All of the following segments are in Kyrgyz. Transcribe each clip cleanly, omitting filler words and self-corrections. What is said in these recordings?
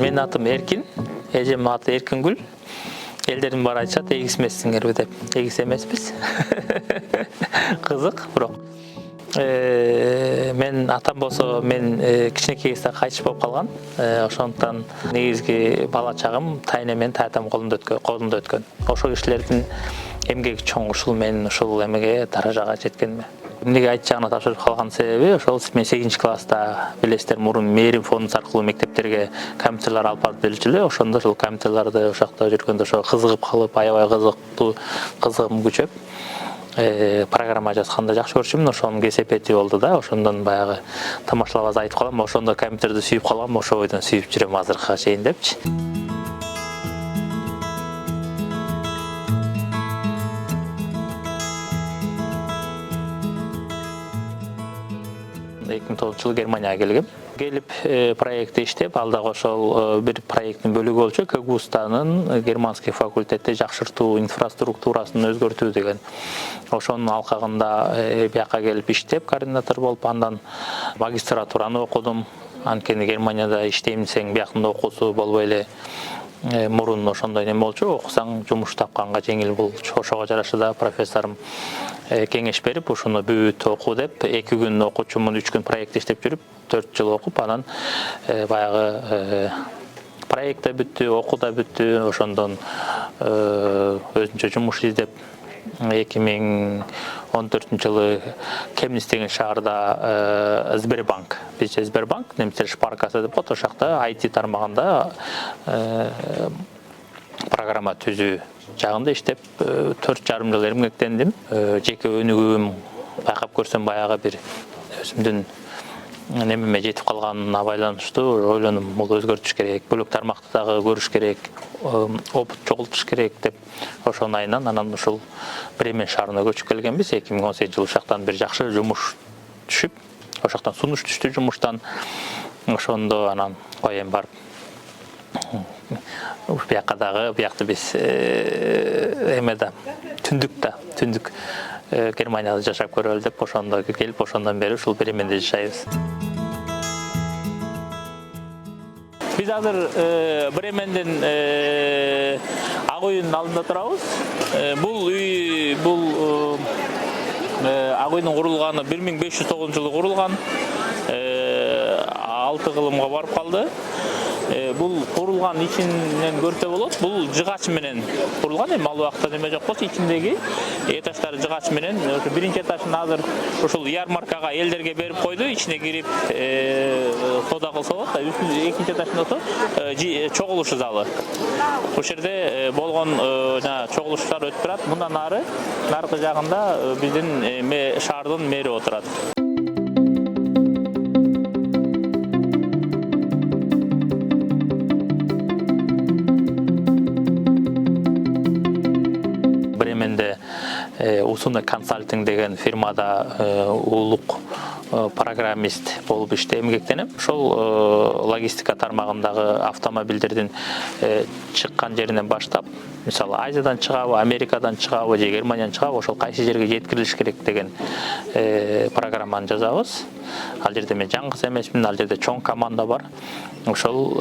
Менин атым Эркин, эжемдин аты Эркингүл. Элдердин баары айтышат, эгиз эмессиңерби деп. Эгиз эмеспиз. Кызык, бирок. Мен атам болсо, мен кичинекей кезде кайтыш болуп калган. Ошондуктан негизги бала чагым тайне менен татам колунда өткөн. Ошол кишилердин эмгеги чоң, ушул мен ушул эмеге даражага жеткениме. Эмнеге айт жагына тапшырып калган себеби, ошол мен 8-класста билесиздер, мурун мээрим фондусу аркылуу мектептерге компьютерлер алып барып берчү эле. Ошондо ошол компьютерлерди ошакта жүргөндө ошо кызыгып калып, аябай кызыгым күчөп, программа жазганда жакшы көрчүмүн. Ошонун кесепети болду да. Ошондон баягы тамашалап аз айтып калам, ошондо компьютерди сүйүп калгам, ошол бойдон сүйүп жүрөм азыркыга чейин депчи. 2009 Германияга келгем. Келип проектти иштеп, ал дагы ошол бир проекттин бөлүгү болчу. КГУ-станын германский факультетте жакшыртуу инфраструктурасын өзгөртүү деген. Ошонун алкагында бияка келип иштеп, координатор болуп, андан магистратураны окудум. Анткени Германияда иштейм десең, биякында окуусу болбой эле мурун ошондой неме болчу, окусаң жумуш тапканга жеңил болчу. Ошого жараша да профессорум кеңеш берип, ушуну бүт оку деп, 2 күн окучумун, 3 күн проект иштеп жүрүп, 4 жыл окуп, анан баягы проект да бүттү, оку да бүттү. Ошондон өзүнчө жумуш издеп 2014 жылы Кемнис деген шаарда Сбербанк, бизче Сбербанк, немистер Шпаркасы деп коет, ошакта IT тармагында программа түзүү жагында иштеп 4,5 жыл эмгектендим. Жеке өнүгүүм байкап көрсөм, баягы бир өзүмдүн немеме жетип калганына байланыштуу ойлонум. Бул өзгөртүш керек, бөлөк тармакты дагы көрүш керек, опыт чогултуш керек деп, ошонун айынан анан ушул Бремен шаарына көчүп келгенбиз. 2018 жылы ушактан бир жакшы жумуш түшүп, ошоктон сунуш түштү жумуштан. Ошондо анан коем барып биякка дагы, биякты биз эмеде түндүк Германияда жашап көрөлү деп, ошондо келип, ошондон бери ушул Бременде жашайбыз. Биз азыр Бременден Ак үйдүн алдында турабыз. Бул үй, Ак үйдүн курулганы 1509 жылы курулган. 6 кылымга барып калды. Бул курулган ичинен көрсө болот. Бул жыгач менен курулган. Эми ал убакта неме жок болчу, ичиндеги этаждары жыгач менен. Ошо биринчи этажын азыр ушул ярмаркага элдерге берип койду. Ичине кирип соода кылса болот. Экинчи этажында болсо чогулуш залы. Ошол жерде болгон чогулуштар өтүп турат. Мындан наркы жагында биздин шаардын мэри отурат. Бременде Усуна консалтинг деген фирмада улук программист болуп эмгектенем. Ошол логистика тармагындагы автомобилдердин чыккан жеринен баштап, мисалы Азиядан чыгабы, Америкадан чыгабы, же Германиядан чыгабы, ошол кайсы жерге жеткирилиш керек деген программаны жазабыз. Ал жерде мен жалгыз эмесмин, ал жерде чоң команда бар. Ошол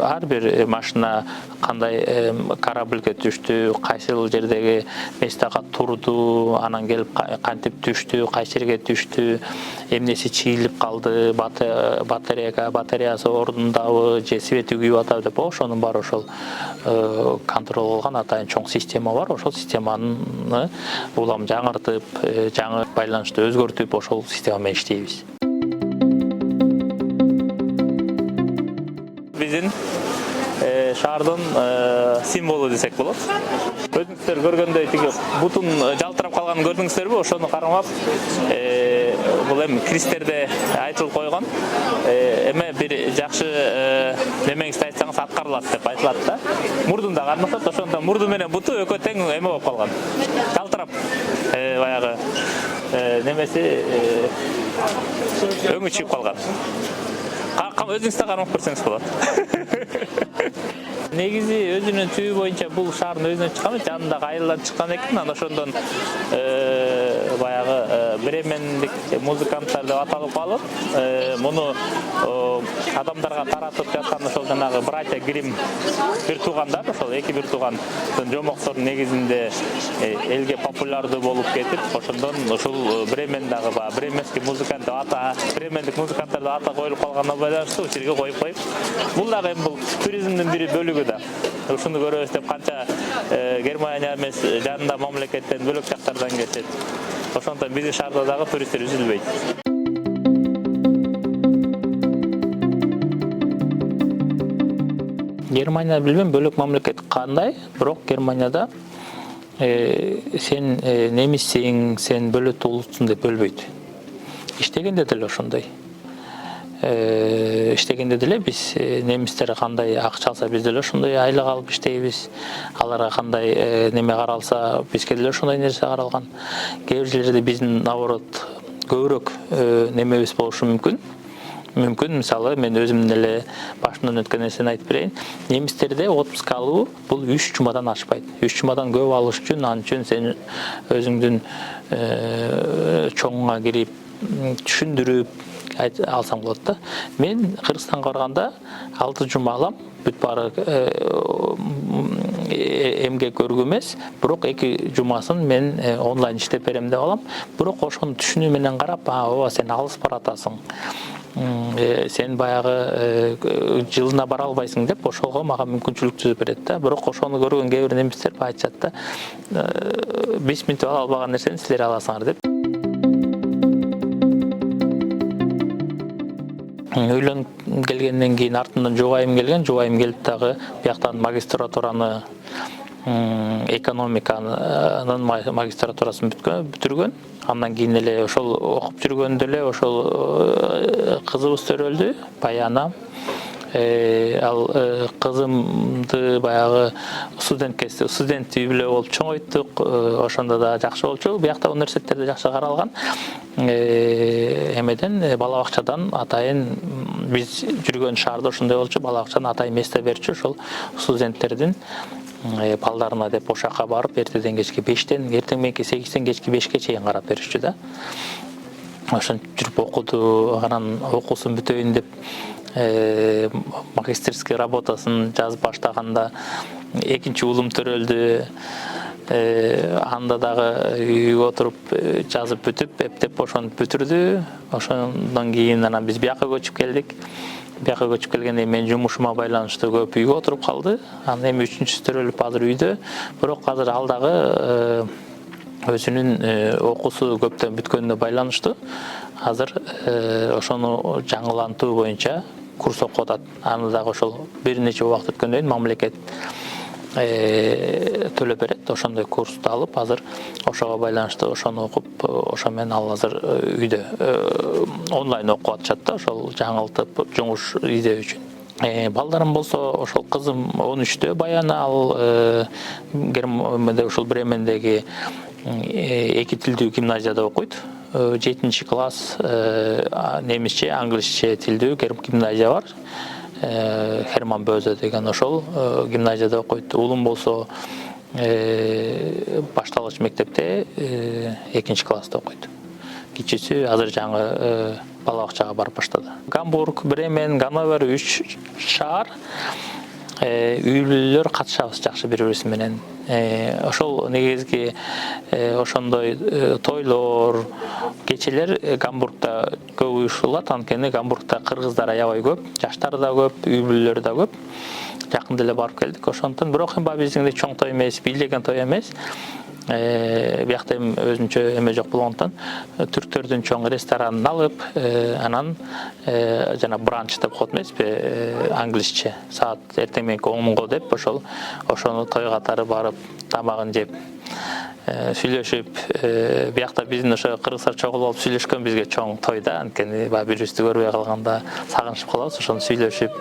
ар бир машина кандай корабльге түштү, кайсы жердеги местага турду, анан келип кантип түштү, кайсы жерге түштү, эмнеси чийилип калды, батареясы ордундабы, же свети күйүп атабы деп, ошонун баары ошол контрол кылган атайын чоң система бар. Ошол системаны улам жаңыртып, жаңы байланышты өзгөртүп, ошол система менен иштейбиз. Биздин шаардын символу десек болот. Өзүңүздөр көргөндөй тиги бутун жалтырап калганын көрдүңүздөрбү? Ошону кармап бул эми кристерде айтылып койгон. Эме бир жакшы немеңизди айтсаңыз аткарылат деп айтылат да. Мурдун да кармасат, ошондо мурду менен буту экөө тең эме болуп калган. Жалтырап баягы немеси өңү чыгып калган. Өзүңүз да кармап көрсөңүз болот. Негизи өзүнүн түбү боюнча бул шаардын өзүнөн чыккан, жанындагы айылдан чыккан экен. Анан ошондон баягы бремендик музыканттар деп аталып калып, муну адамдарга таратып жаткан ошол жанагы братья Грим бир туугандар, ошол эки бир тууган жомоктордун негизинде элге популярдуу болуп кетип, ошондон ушул бремендагы бременский музыкант деп ата, бремендик музыканттар деп ата коюлуп калганына байланыштуу ушул жерге коюп коюп. Бул дагы эми бул туризмдин бир бөлүгү да. Ушуну көрөбүз деп канча Германия эмес жанында мамлекеттен бөлөк жактардан келишет. Ошондон биздин шаарда дагы туристтер үзүлбөйт. Германия билбейм, бөлөк мамлекет кандай, бирок Германияда сен немиссиң, сен бөлөк улутсуң деп бөлбөйт. Иштегенде деле ошондой. Иштегенде деле биз немистер кандай акча алса биз деле ошондой айлык алып иштейбиз. Аларга кандай неме каралса бизге деле ошондой нерсе каралган. Кээ бир жерлерде биздин наоборот көбүрөөк немебиз болушу мүмкүн. Мүмкүн, мисалы, мен өзүмдүн эле башымдан өткөн нерсени айтып берейин. Немистерде отпуск алуу бул 3 жумадан ашпайт. 3 жумадан көп алыш үчүн, ал үчүн сен өзүңдүн чоңуңа кирип, түшүндүрүп алсаң болот да. Мен Кыргызстанга барганда 6 жума алам, бүт баары эмгек көргү эмес, бирок 2 жумасын мен онлайн иштеп берем деп алам. Бирок ошону түшүнүү менен карап, ооба сен алыс баратасың. Сен баягы жылына бара албайсың деп ошого мага мүмкүнчүлүк түзүп берет да. Бирок ошону көргөн кээ бир немистер айтышат да. 5 минут ала албаган нерсени силер аласыңар деп. Үйлөнүп келгенден кийин артынан жубайым келген, жубайым келип дагы бияктан магистратураны экономиканын магистратурасын бүтүргөн. Андан кийин эле ошол окуп жүргөндө эле ошол кызыбыз төрөлдү, баяна. Ал кызымды баягы студент үй бүлө болуп чоңойттук. Ошондо да жакшы болчу. Биякта университеттерде жакшы каралган. Эмеден бала бакчадан атайын биз жүргөн шаарда ошондой болчу. Бала бакчадан атайын место берчү ошол студенттердин балдарына деп ошакка барып эртеден кечке 5тен, эртең мененки 8тен кечки 5ке чейин карап беришчү да. Ошентип жүрүп окуду, анан окуусун бүтөйүн деп магистерский работасын жазып баштаганда экинчи уулум төрөлдү. Анда дагы үйгө отуруп жазып бүтүп, эптеп ошону бүтүрдү. Ошондон кийин анан биз бияка көчүп келдик. Бияка көчүп келгенде мен жумушума байланыштуу көп үйгө отуруп калды. Анан эми үчүнчүсү төрөлүп азыр үйдө. Бирок азыр ал дагы өзүнүн окуусу көптөн бүткөнүнө байланыштуу. Азыр ошону жаңылантуу боюнча курс окуп атат. Аны дагы ошол бир нече убакыт өткөндөн кийин мамлекет төлөп берет. Ошондой курсту алып, азыр ошого байланыштуу ошону окуп, ошо менен ал азыр үйдө онлайн окуп атышат да, ошол жаңылтып жумуш издөө үчүн. Балдарым болсо, ошол кызым 13-тө баяна, ал ошол Бремендеги 2 тилдүү гимназияда окуйт. 7-класс немисче, англисче тилдүү гимназия бар. Херман Бөзө деген ошол гимназияда окуйт. Уулум болсо башталгыч мектепте 2-класста окуйт. Кичүүсү азыр жаңы бала бакчага барып баштады. Гамбург, Бремен, Ганновер 3 шаар. Үй бүлөлөр катышабыз жакшы бири-бириси менен. Ошол негизги ошондой тойлор, кечелер Гамбургда көп уюштурулат. Анткени Гамбургда кыргыздар аябай көп, жаштар да көп, үй бүлөлөр да көп. Жакында эле барып келдик. Ошондон бирок биздиңдей чоң той эмес, бийлеген той эмес. Биякта өзүнчө эме жок болгондон түрктөрдүн чоң ресторанын алып, анан жана бранч деп коет эмеспи, англисче саат эртең мененки 10:00 деп ошону той катары барып тамагын жеп сүйлөшүп, биякта биздин ошо кыргыздар чогулуп алып сүйлөшкөн бизге чоң той да, анткени бири-бирибизди көрбөй калганда сагынышып калабыз, ошону сүйлөшүп,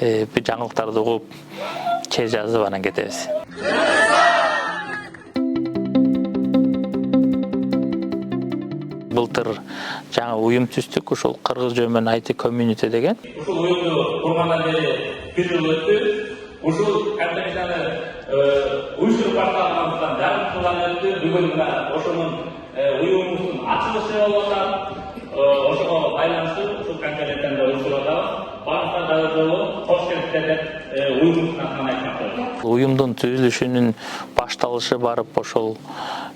жаңылыктарды угуп, чек жазып анан кетебиз. Былтыр жаңы уюм түздүк, ушул Кыргыз жөнүнөн IT community деген. Ушул уюмду кургандан бери 1 жыл өттү. Ушул компанияны уюштуруп баштагандыктан жарым жылдан өттү. Бүгүн ошонун уюмубуздун ачылышы болуп атат. Ошого байланыштуу ушул конференцияда уюштуруп атабыз. Барлыктарына жолу кош келиптер деп уюмубуздун атынан айтмакчыбыз. Уюмдун түзүлүшүнүн башталышы барып ошол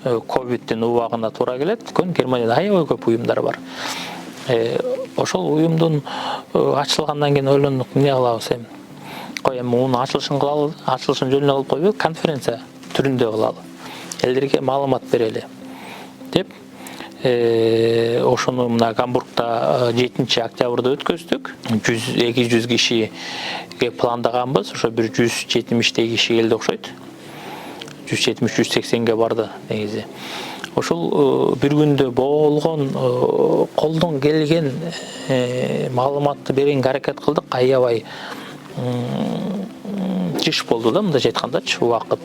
ковидтин убагына туура келет. Германияда аябай көп уюмдар бар. Ошол уюмдун ачылгандан кийин ойлондук, эмне кылабыз эми? Кой эми мунун ачылышын кылалы, ачылышын жөнүнө кылып койбой, конференция түрүндө кылалы. Элдерге маалымат берели деп ошону мына Гамбургда 7-октябрда өткөздүк. 200 кишиге пландаганбыз. Ошо бир 170 киши келди окшойт. 170-180ге барды негизи. Ошол бир күндө болгон колдон келген маалыматты беренге аракет кылдык. Аябай жыш болду да, мындайча айткандачы, убакыт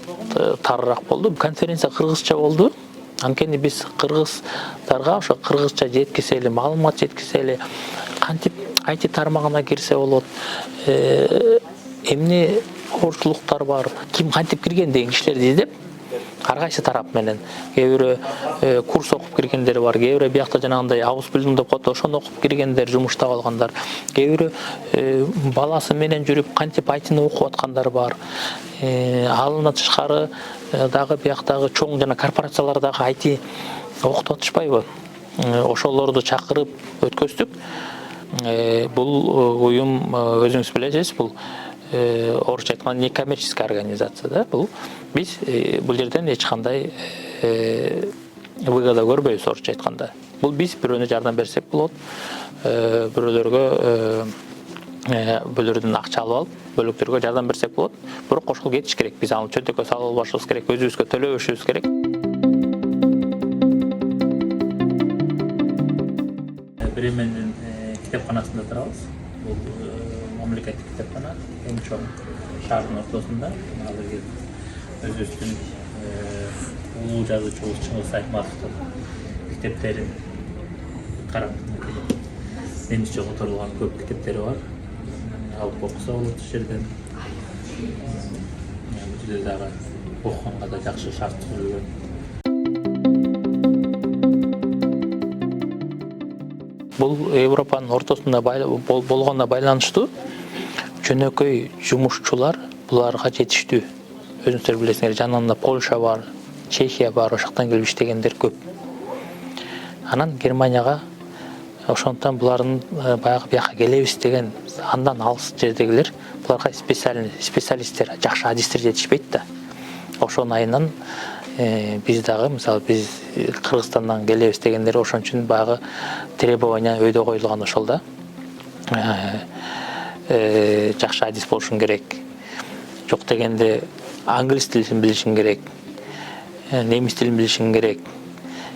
тарыраак болду. Конференция кыргызча болду. Анткени биз кыргыздарга ошо кыргызча жеткизели, маалымат жеткизели, кантип IT тармагына кирсе болот, эмне оорчулуктар бар, ким кантип кирген деген кишилерди издеп, ар кайсы тарап менен кээ бирөө курс окуп киргендер бар, кээ бирөө биякта жанагындай Ausbildung деп коет, ошону окуп киргендер, жумуштап алгандар, кээ бирөө баласы менен жүрүп кантип айтыны окуп аткандар бар. Алынан тышкары дагы бияктагы чоң жана корпорациялардагы IT окутуп атышпайбы? Ошолорду чакырып өткөздүк. Бул уюм, өзүңүз билесиз, бул орусча айтканда некоммерческая организация да. Бул биз бул жерден эч кандай выгода көрбөйбүз, орусча айтканда. Бул биз бирөөнө жардам берсек болот, бөлөрдөн акча алып алып, бөлөктөргө жардам берсек болот. Бирок ошол кетиш керек. Биз аны чөнтөккө салып албашыбыз керек, өзүбүзгө төлөбөшүбүз керек. Бремендин китепканасында турабыз. Бул мамлекеттик китепкана, эң чоң шаардын ортосунда. Азыркы өзүбүздүн улуу жазуучубуз Чыңгыз Айтматовдун китептерин карап, менче которулган көп китептери бар. Алып окуса болот ушул жерден. Бул жерде дагы окуганга да жакшы шарт түзүлгөн. Бул Европанын ортосунда болгонуна байланыштуу жөнөкөй жумушчулар буларга жетиштүү. Өзүңүздөр билесиңер, жанында Польша бар, Чехия бар, ошоктон келип иштегендер көп. Анан Германияга ошондон булардын баягы бияка келебиз деген андан алыс жердегилер, буларга специалисттер, жакшы адистер жетишпейт да. Ошонун айынан биз дагы, мисалы, биз Кыргызстандан келебиз дегендер ошон үчүн баягы требования өйдө коюлган ошол да. Жакшы адис болушуң керек. Жок дегенде англис тилин билишиң керек. Немис тилин билишиң керек.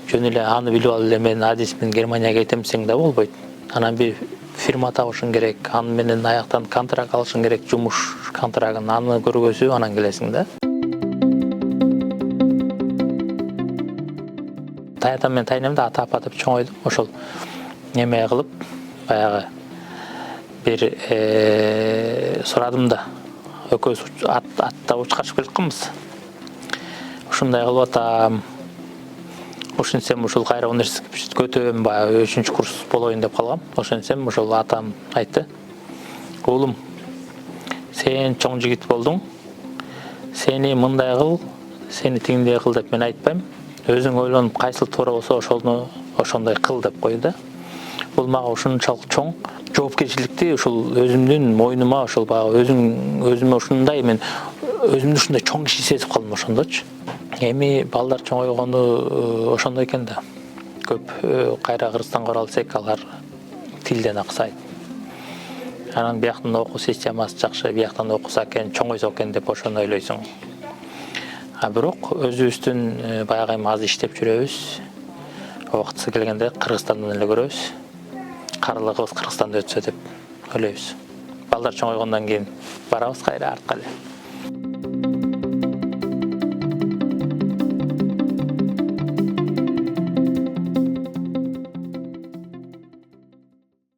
Жөн эле аны билип алып эле мен адисмин, Германияга кетем десең да болбойт. Анан бир фирма табышың керек, аны менен аяктан контракт алышың керек, жумуш контрагын, аны көргөзүп анан келесиң да. Таятам мен тайнемди ата-апа деп чоңойдум. Ошол неме кылып, баягы бир сурадым да. Экөөбүз атта учкачып келатканбыз. Ушундай кылып атам. Ошентсем ушул кайра университетке көтөм, баягы 3-курс болоюн деп калгам. Ошентсем ошол атам айтты: "Уулум, сен чоң жигит болдуң. Сени мындай кыл, сени тигиндей кыл деп мен айтпайм. Өзүң ойлонуп кайсыл туура болсо ошондой кыл" деп койду. Бул мага ушунчалык чоң жоопкерчиликти ушул өзүмдүн мойнума, ошол баягы өзүмө ушундай, мен өзүмдү ушундай чоң киши сезип калдым ошондочу. Эми балдар чоңойгону ошондой экен да. Көп кайра Кыргызстанга оралсак, алар тилден аксайт. Анан бияктын окуу системасы жакшы, бияктан окуса экен, чоңойсо экен деп ошону ойлойсуң. Бирок өзүбүздүн баягы аз иштеп жүрөбүз. Убактысы келгенде Кыргызстандан эле көрөбүз. Карлыгыбыз Кыргызстанда өтсө деп ойлойбуз. Балдар чоңойгондон кийин барабыз кайра артка эле.